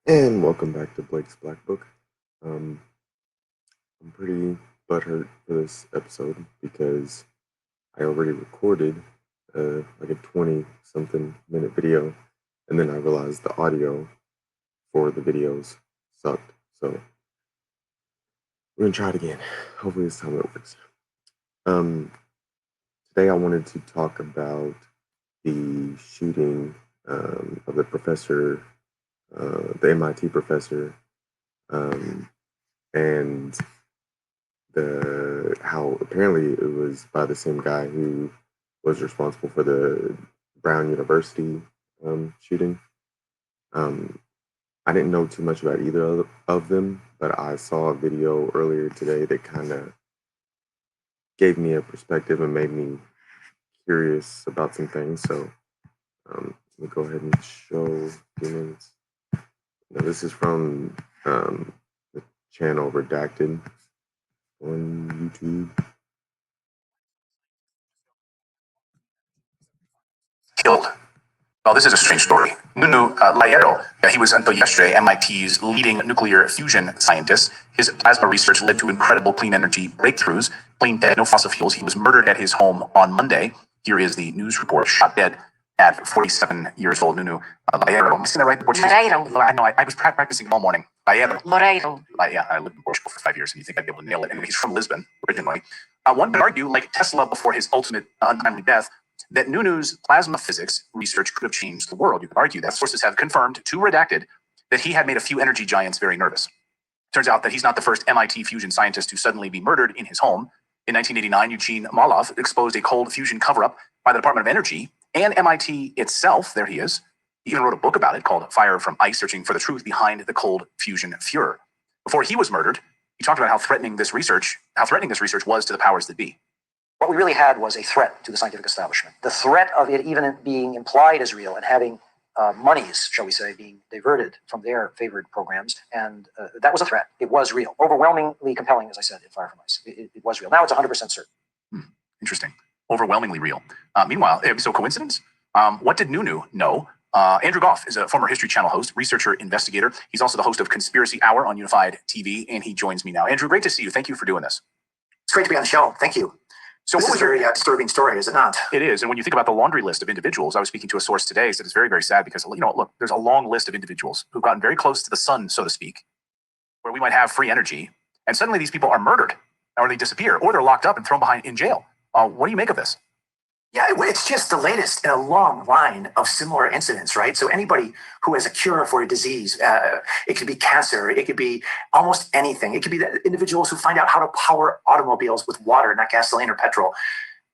And welcome back to Blake's Black Book. Um, I'm pretty butthurt for this episode because I already recorded like a 20 something minute video, and then I realized the audio for the videos sucked. So we're gonna try it again. Hopefully this time it works. Um, Today I wanted to talk about the shooting of the professor, the MIT professor, um, and the how apparently it was by the same guy who was responsible for the Brown University shooting. Um, I didn't know too much about either of them, but I saw a video earlier today that kind of gave me a perspective and made me curious about some things. So let me go ahead and show a few minutes. Now, this is from the channel Redacted on YouTube. Killed. Well, this is a strange story. Nunu Laero, he was until yesterday MIT's leading nuclear fusion scientist. His plasma research led to incredible clean energy breakthroughs. Plain dead, no fossil fuels. He was murdered at his home on Monday. Here is the news report. Shot dead at 47 years old. Nunu Laero. Am I saying that right? Moreiro. I know. I was practicing all morning. Laero. Moreiro. Yeah, I lived in Portugal for 5 years, and you think I'd be able to nail it. And he's from Lisbon originally. One could argue, like Tesla before his ultimate untimely death, that Nunu's plasma physics research could have changed the world. You could argue that sources have confirmed to Redacted that he had made a few energy giants very nervous. Turns out that he's not the first MIT fusion scientist to suddenly be murdered in his home. In 1989, Eugene Malov exposed a cold fusion cover-up by the Department of Energy and MIT itself. There he is. He even wrote a book about it called Fire from Ice, searching for the truth behind the cold fusion furor. Before he was murdered, he talked about how threatening this research was to the powers that be. What we really had was a threat to the scientific establishment. The threat of it even being implied as real and having monies, shall we say, being diverted from their favored programs. And that was a threat. It was real. Overwhelmingly compelling, as I said, in Fire from Ice. It was real. Now it's 100% certain. Interesting. Overwhelmingly real. Meanwhile, so coincidence? What did Nunu know? Andrew Goff is a former History Channel host, researcher, investigator. He's also the host of Conspiracy Hour on Unified TV, and he joins me now. Andrew, great to see you. Thank you for doing this. It's great to be on the show. Thank you. So this is a very disturbing story, is it not? It is. And when you think about the laundry list of individuals, I was speaking to a source today, said it's very, very sad because, look, there's a long list of individuals who've gotten very close to the sun, so to speak, where we might have free energy. And suddenly these people are murdered or they disappear or they're locked up and thrown behind in jail. What do you make of this? Yeah, it's just the latest in a long line of similar incidents, right? So anybody who has a cure for a disease, it could be cancer, it could be almost anything. It could be the individuals who find out how to power automobiles with water, not gasoline or petrol.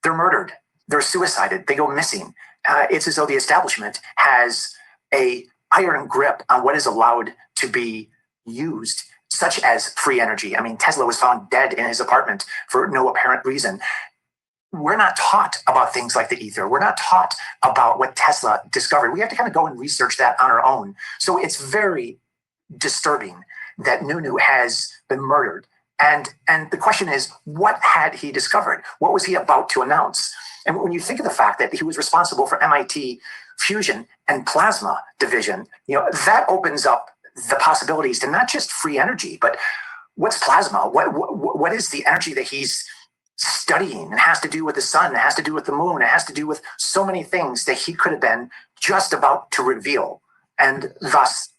They're murdered, they're suicided, they go missing. It's as though the establishment has a iron grip on what is allowed to be used, such as free energy. I mean, Tesla was found dead in his apartment for no apparent reason. We're not taught about things like the ether. We're not taught about what Tesla discovered. We have to kind of go and research that on our own. So it's very disturbing that Nunu has been murdered. And the question is, what had he discovered? What was he about to announce? And when you think of the fact that he was responsible for MIT fusion and plasma division, that opens up the possibilities to not just free energy, but what's plasma? What is the energy that he's studying? It has to do with the sun, it has to do with the moon, it has to do with so many things that he could have been just about to reveal. And thus.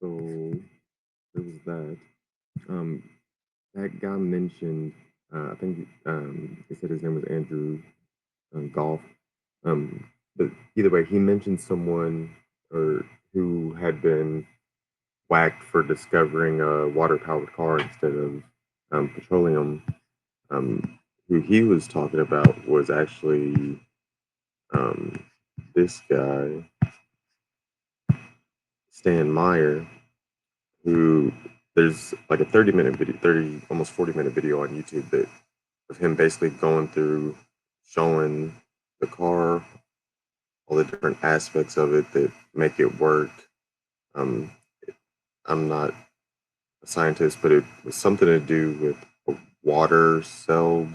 So there was that. That guy mentioned, I think he said his name was Andrew Golf. But either way, he mentioned someone who had been whacked for discovering a water-powered car instead of petroleum. Who he was talking about was actually this guy, Stan Meyer, who there's like a 30-minute video, almost 40-minute video on YouTube that of him basically going through showing the car, all the different aspects of it that make it work. I'm not a scientist, but it was something to do with a water celled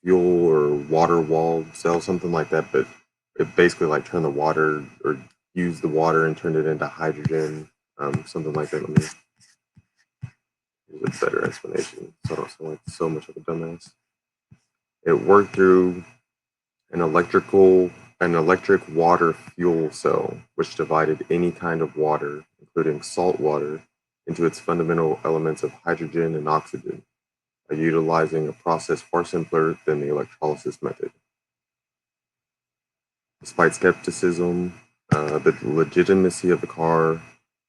fuel or water walled cell, something like that. But it basically like turned the water or fused the water and turned it into hydrogen, something like that. Let me use a better explanation so I don't sound like so much of a dumbass. It worked through an electric water fuel cell, which divided any kind of water, including salt water, into its fundamental elements of hydrogen and oxygen, by utilizing a process far simpler than the electrolysis method. Despite skepticism, the legitimacy of the car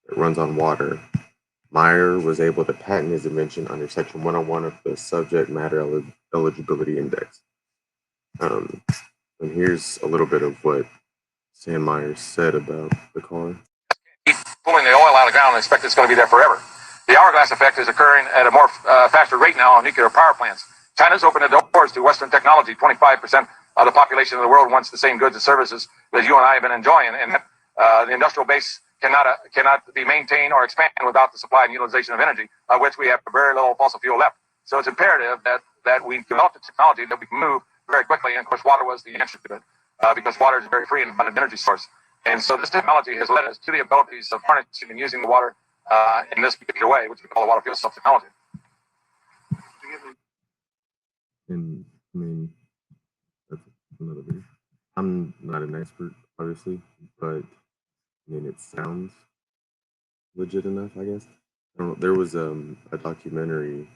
that runs on water, Meyer was able to patent his invention under Section 101 of the Subject Matter Eligibility Index. And here's a little bit of what Sam Myers said about the car. Keep pulling the oil out of the ground and expect it's going to be there forever. The hourglass effect is occurring at a more faster rate now on nuclear power plants. China's opened the doors to Western technology. 25% of the population of the world wants the same goods and services that you and I have been enjoying, and the industrial base cannot be maintained or expanded without the supply and utilization of energy, of which we have very little fossil fuel left. So it's imperative that we develop the technology that we can move very quickly. And of course, water was the answer to it, because water is a very free and abundant energy source. And so this technology has led us to the abilities of harnessing and using the water in this particular way, which we call the water fuel cell technology. And I mean, that's another thing. I'm not an expert, obviously, but I mean, it sounds legit enough, I guess. I don't know. There was a documentary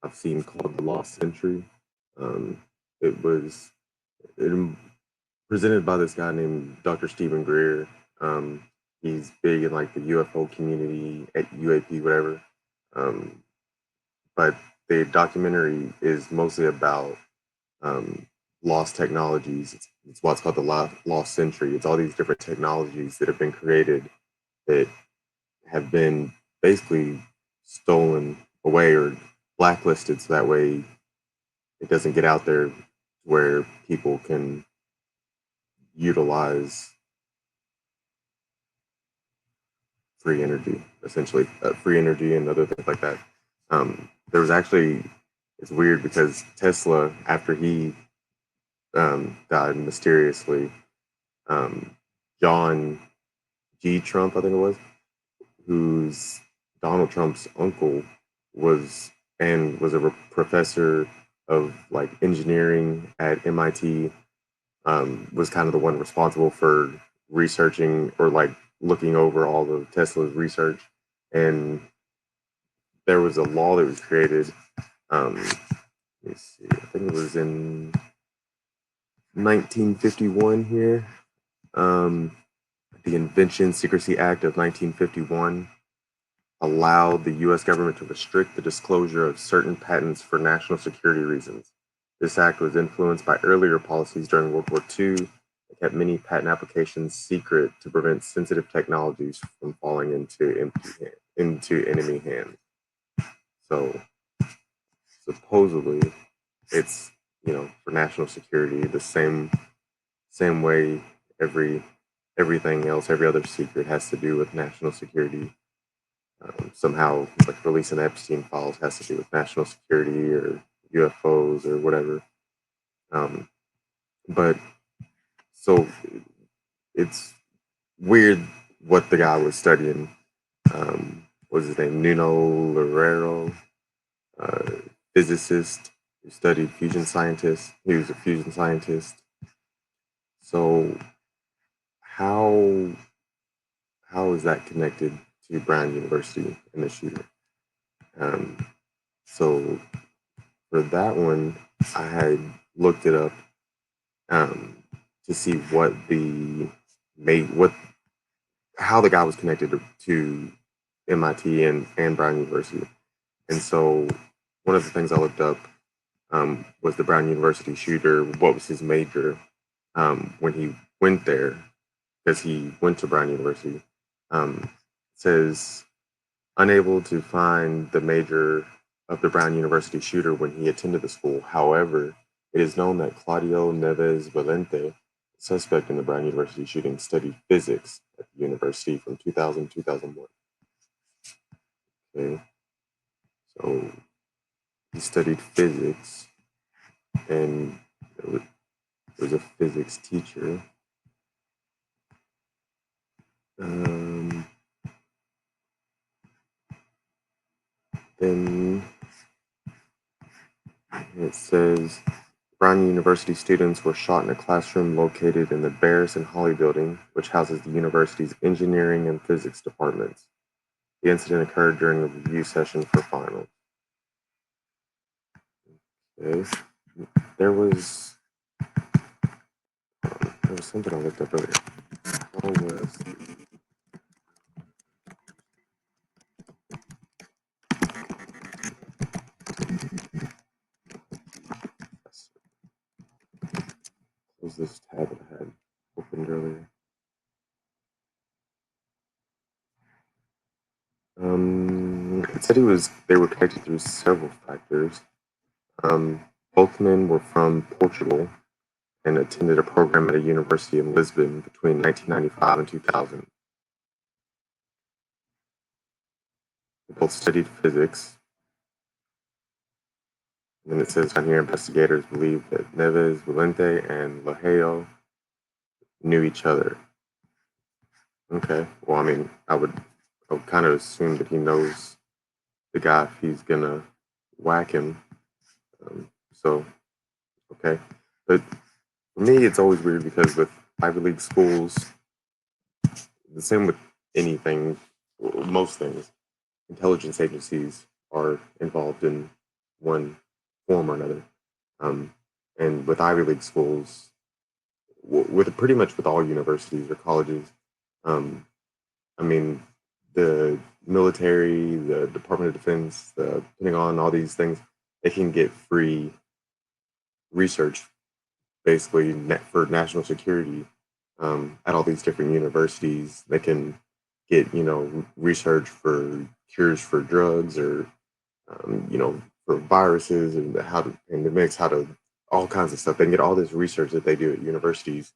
I've seen called The Lost Century. It was presented by this guy named Dr. Stephen Greer. He's big in like the UFO community, at UAP, whatever. But the documentary is mostly about lost technologies. It's what's called the lost century. It's all these different technologies that have been created that have been basically stolen away or blacklisted, so that way it doesn't get out there where people can utilize free energy, essentially, free energy and other things like that. There was actually, it's weird because Tesla, after he died mysteriously, John G. Trump, I think it was, who's Donald Trump's uncle, was a professor of like engineering at MIT, was kind of the one responsible for researching or like looking over all of Tesla's research. And there was a law that was created. Let me see, I think it was in 1951 here. The Invention Secrecy Act of 1951 allowed the US government to restrict the disclosure of certain patents for national security reasons. This act was influenced by earlier policies during World War II that kept many patent applications secret to prevent sensitive technologies from falling into enemy hands. So supposedly it's, for national security, the same way everything else, every other secret has to do with national security. Somehow, like releasing Epstein files has to do with national security or UFOs or whatever. But so it's weird what the guy was studying. What was his name? Nuno Loureiro, physicist who studied fusion scientists. He was a fusion scientist. So how is that connected to Brown University and the shooter? So for that one, I had looked it up to see how the guy was connected to MIT and Brown University. And so one of the things I looked up was the Brown University shooter. What was his major when he went there? Because he went to Brown University. Says unable to find the major of the Brown University shooter when he attended the school. However, it is known that Claudio Neves Valente, suspect in the Brown University shooting, studied physics at the university from 2000 to 2001. Okay, so he studied physics, and there was a physics teacher. Then it says Brown University students were shot in a classroom located in the Barris and Holly building, which houses the university's engineering and physics departments. The incident occurred during a review session for finals. Okay. There was something I looked up earlier. How was close this tab that I had opened earlier? It said they were connected through several factors. Both men were from Portugal and attended a program at a university in Lisbon between 1995 and 2000. They both studied physics. And then it says on here, investigators believe that Neves, Valente, and Lajeo knew each other. Okay. Well, I mean, I would kind of assume that he knows the guy if he's gonna whack him. So, okay. But for me, it's always weird because with Ivy League schools, the same with anything, most things, intelligence agencies are involved in one form or another. And with Ivy League schools, with pretty much with all universities or colleges, um, I mean, the military, the Department of Defense, the Pentagon, all these things, they can get free research basically for national security at all these different universities. They can get, research for cures for drugs or, for viruses and how to pandemics, how to all kinds of stuff. They can get all this research that they do at universities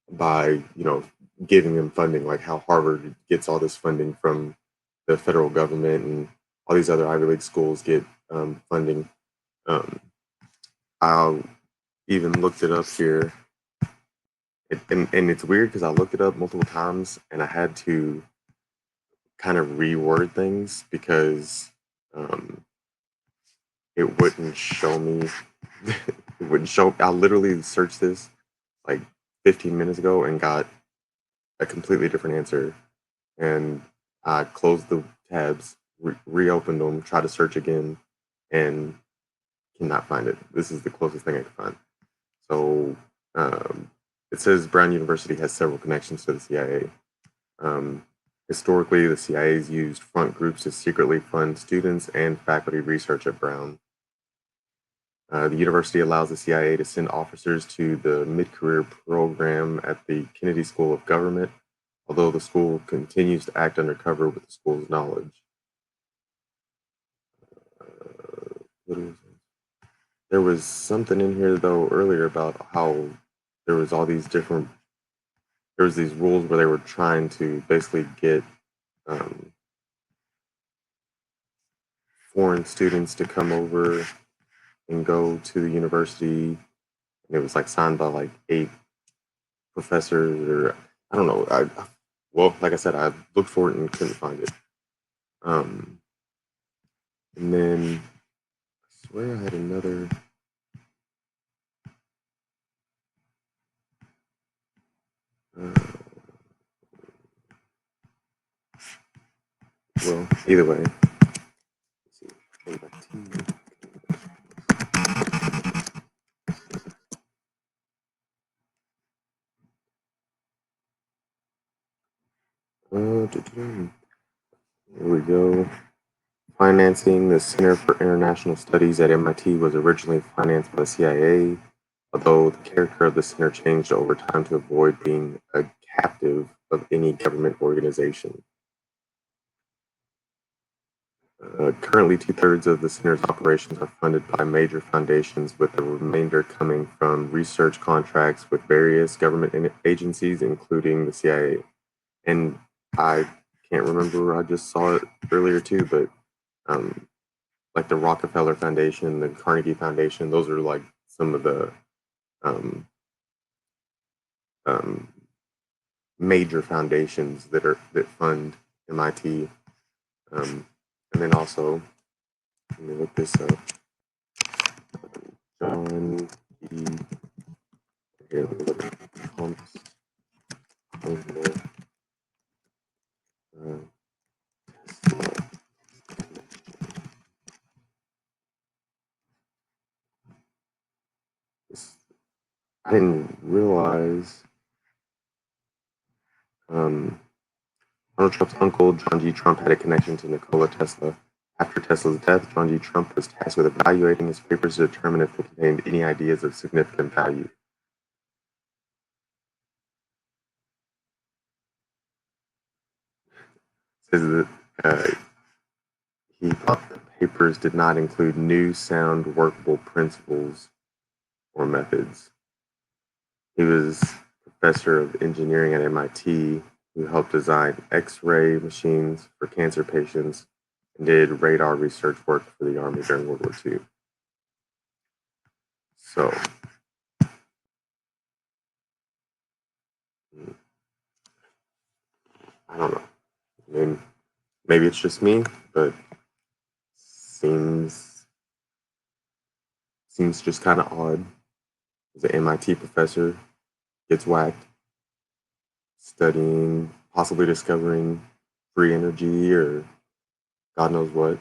by, giving them funding, like how Harvard gets all this funding from the federal government and all these other Ivy League schools get funding. I even looked it up here. And it's weird because I looked it up multiple times and I had to kind of reword things because it wouldn't show me. It wouldn't show. I literally searched this like 15 minutes ago and got a completely different answer. And I closed the tabs, reopened them, tried to search again, and cannot find it. This is the closest thing I could find. So it says Brown University has several connections to the CIA. Historically, the CIA has used front groups to secretly fund students and faculty research at Brown. The university allows the CIA to send officers to the mid-career program at the Kennedy School of Government, although the school continues to act undercover with the school's knowledge. There was something in here, though, earlier about how there was these rules where they were trying to basically get foreign students to come over and go to the university, and it was like signed by like 8 professors, or I don't know. Well, like I said, I looked for it and couldn't find it. And then I swear I had another. Well, either way. Let's see. Here we go. Financing. The Center for International Studies at MIT was originally financed by the CIA, although the character of the center changed over time to avoid being a captive of any government organization. Currently, 2/3 of the center's operations are funded by major foundations, with the remainder coming from research contracts with various government agencies, including the CIA. And I can't remember, I just saw it earlier too, but like the Rockefeller Foundation, the Carnegie Foundation, those are like some of the um, um, major foundations that fund MIT. And then also, let me look this up. John D. Here, let me look at Trump's. I didn't realize Donald Trump's uncle, John G. Trump, had a connection to Nikola Tesla. After Tesla's death, John G. Trump was tasked with evaluating his papers to determine if they contained any ideas of significant value. It says that he thought the papers did not include new, sound, workable principles or methods. He was professor of engineering at MIT who helped design X-ray machines for cancer patients and did radar research work for the Army during World War II. So, I don't know. I mean, maybe it's just me, but seems just kind of odd. As an MIT professor gets whacked, studying, possibly discovering free energy or God knows what.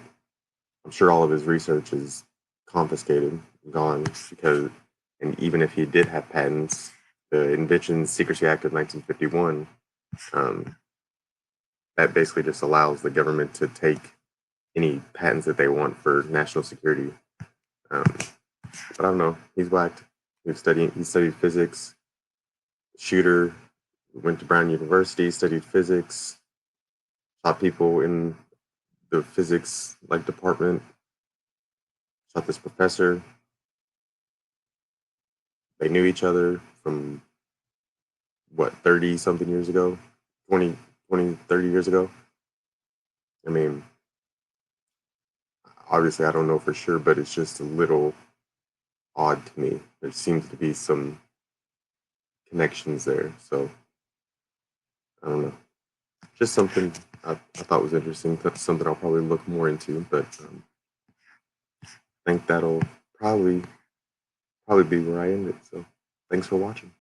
I'm sure all of his research is confiscated, gone, because, and even if he did have patents, the Inventions Secrecy Act of 1951, that basically just allows the government to take any patents that they want for national security. But I don't know. He's whacked. He studied physics. Shooter went to Brown University, studied physics, shot people in the physics department, shot this professor. They knew each other from what, 30 something years ago, 20, 30 years ago. I mean, obviously I don't know for sure, but it's just a little odd to me. There seems to be some connections there. So I don't know. Just something I thought was interesting. That's something I'll probably look more into, but I think that'll probably be where I end it. So thanks for watching.